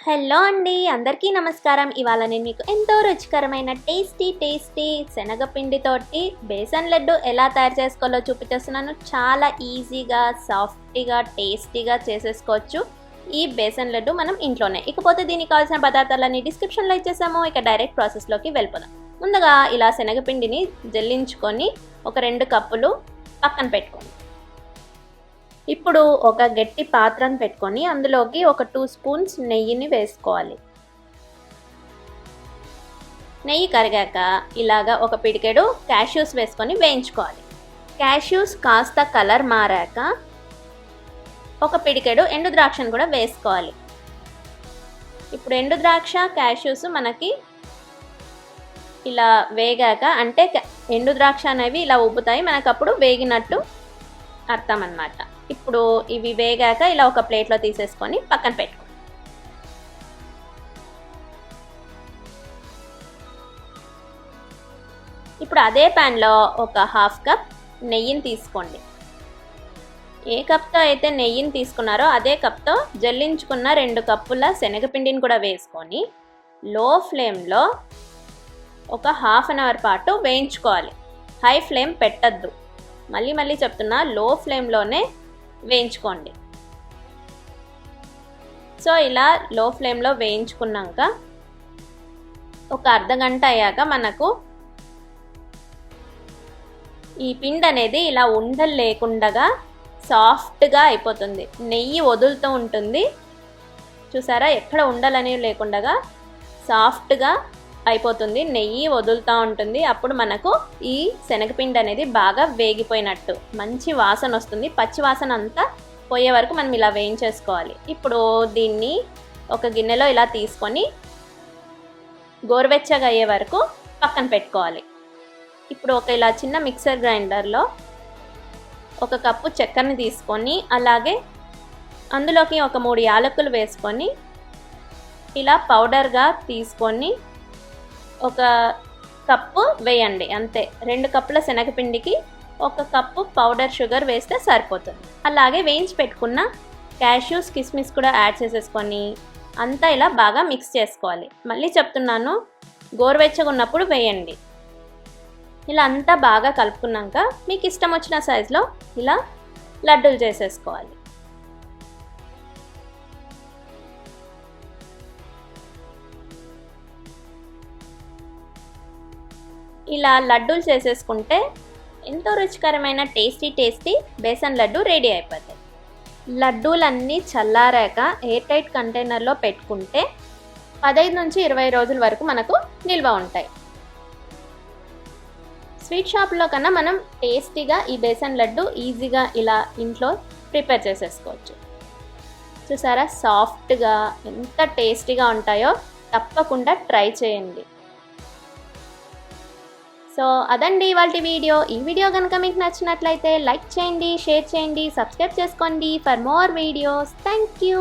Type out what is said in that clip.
Hello అండి, అందరికీ నమస్కారం. ఇవాళ నేను మీకు ఎంతో రుచికరమైన టేస్టీ శనగపిండితోటి బేసన్ లడ్డు ఎలా తయారు చేసుకోవాలో చూపించేస్తున్నాను. చాలా ఈజీగా, సాఫ్ట్గా, టేస్టీగా చేసేసుకోవచ్చు ఈ బేసన్ లడ్డు మనం ఇంట్లోనే. ఇకపోతే దీనికి కావాల్సిన పదార్థాలన్నీ డిస్క్రిప్షన్లో ఇచ్చేసాము. ఇక డైరెక్ట్ ప్రాసెస్లోకి వెళ్ళిపోదాం. ముందుగా ఇలా శనగపిండిని జల్లించుకొని ఒక 2 కప్పులు పక్కన పెట్టుకోండి. ఇప్పుడు ఒక గట్టి పాత్రను పెట్టుకొని అందులోకి ఒక 2 స్పూన్స్ నెయ్యిని వేసుకోవాలి. నెయ్యి కరిగాక ఇలాగా ఒక పిడికెడు క్యాష్యూస్ వేసుకొని వేయించుకోవాలి. క్యాష్యూస్ కాస్త కలర్ మారాక ఒక పిడికెడు ఎండు ద్రాక్షను కూడా వేసుకోవాలి. ఇప్పుడు ఎండు ద్రాక్ష క్యాష్యూస్ మనకి ఇలా వేగాక, అంటే ఎండు ద్రాక్ష అనేవి ఇలా ఉబ్బుతాయి, మనకు అప్పుడు వేగినట్టు అర్థం అన్నమాట. ఇప్పుడు ఇవి వేగాక ఇలా ఒక ప్లేట్లో తీసేసుకొని పక్కన పెట్టుకోండి. ఇప్పుడు అదే ప్యాన్లో ఒక 1/2 కప్ నెయ్యిని తీసుకోండి. ఏ కప్తో అయితే నెయ్యిని తీసుకున్నారో అదే కప్తో జల్లించుకున్న 2 కప్పుల శనగపిండిని కూడా వేసుకొని లో ఫ్లేమ్లో ఒక 1/2 అవర్ పాటు వేయించుకోవాలి. హై ఫ్లేమ్ పెట్టద్దు. మళ్ళీ చెప్తున్నా, లో ఫ్లేమ్లోనే వేయించుకోండి. సో ఇలా లో ఫ్లేమ్లో వేయించుకున్నాక ఒక అర్ధగంట అయ్యాక మనకు ఈ పిండి అనేది ఇలా ఉండలు లేకుండా సాఫ్ట్గా అయిపోతుంది. నెయ్యి వదులుతూ ఉంటుంది, చూసారా, ఎక్కడ ఉండలనేవి లేకుండా సాఫ్ట్గా అయిపోతుంది. నెయ్యి వదులుతూ ఉంటుంది. అప్పుడు మనకు ఈ శనగపిండి అనేది బాగా వేగిపోయినట్టు మంచి వాసన వస్తుంది. పచ్చి వాసన అంతా పోయే వరకు మనం ఇలా వేయించేసుకోవాలి. ఇప్పుడు దీన్ని ఒక గిన్నెలో ఇలా తీసుకొని గోరువెచ్చగా అయ్యే వరకు పక్కన పెట్టుకోవాలి. ఇప్పుడు ఒక ఇలా చిన్న మిక్సర్ గ్రైండర్లో 1 కప్పు చక్కెరని తీసుకొని అలాగే అందులోకి ఒక 3 యాలకులు వేసుకొని ఇలా పౌడర్గా తీసుకొని 1 కప్పు వేయండి. అంతే. 2 కప్పుల శనగపిండికి 1 కప్పు పౌడర్ షుగర్ వేస్తే సరిపోతుంది. అలాగే వేయించి పెట్టుకున్న క్యాష్యూస్, కిస్మిస్ కూడా యాడ్ చేసేసుకొని అంతా ఇలా బాగా మిక్స్ చేసుకోవాలి. మళ్ళీ చెప్తున్నాను, గోరువెచ్చగా ఉన్నప్పుడు వేయండి. ఇలా అంతా బాగా కలుపుకున్నాక మీకు ఇష్టం వచ్చిన సైజులో ఇలా లడ్డూలు చేసేసుకోవాలి. ఇలా లడ్డూలు చేసేసుకుంటే ఎంతో రుచికరమైన టేస్టీ బేసన్ లడ్డు రెడీ అయిపోతాయి. లడ్డూలన్నీ చల్లారాక ఎయిర్ టైట్ కంటైనర్లో పెట్టుకుంటే 15 నుంచి 20 రోజుల వరకు మనకు నిల్వ ఉంటాయి. స్వీట్ షాప్లో కన్నా మనం టేస్టీగా ఈ బేసన్ లడ్డు ఈజీగా ఇలా ఇంట్లో ప్రిపేర్ చేసేసుకోవచ్చు. చూసారా, సాఫ్ట్గా ఎంత టేస్టీగా ఉంటాయో, తప్పకుండా ట్రై చేయండి. సో అదండి ఇవాల్టి వీడియో. ఈ వీడియో కనుక మీకు నచ్చినట్లయితే లైక్ చేయండి, షేర్ చేయండి, సబ్స్క్రైబ్ చేసుకోండి for more videos. Thank you.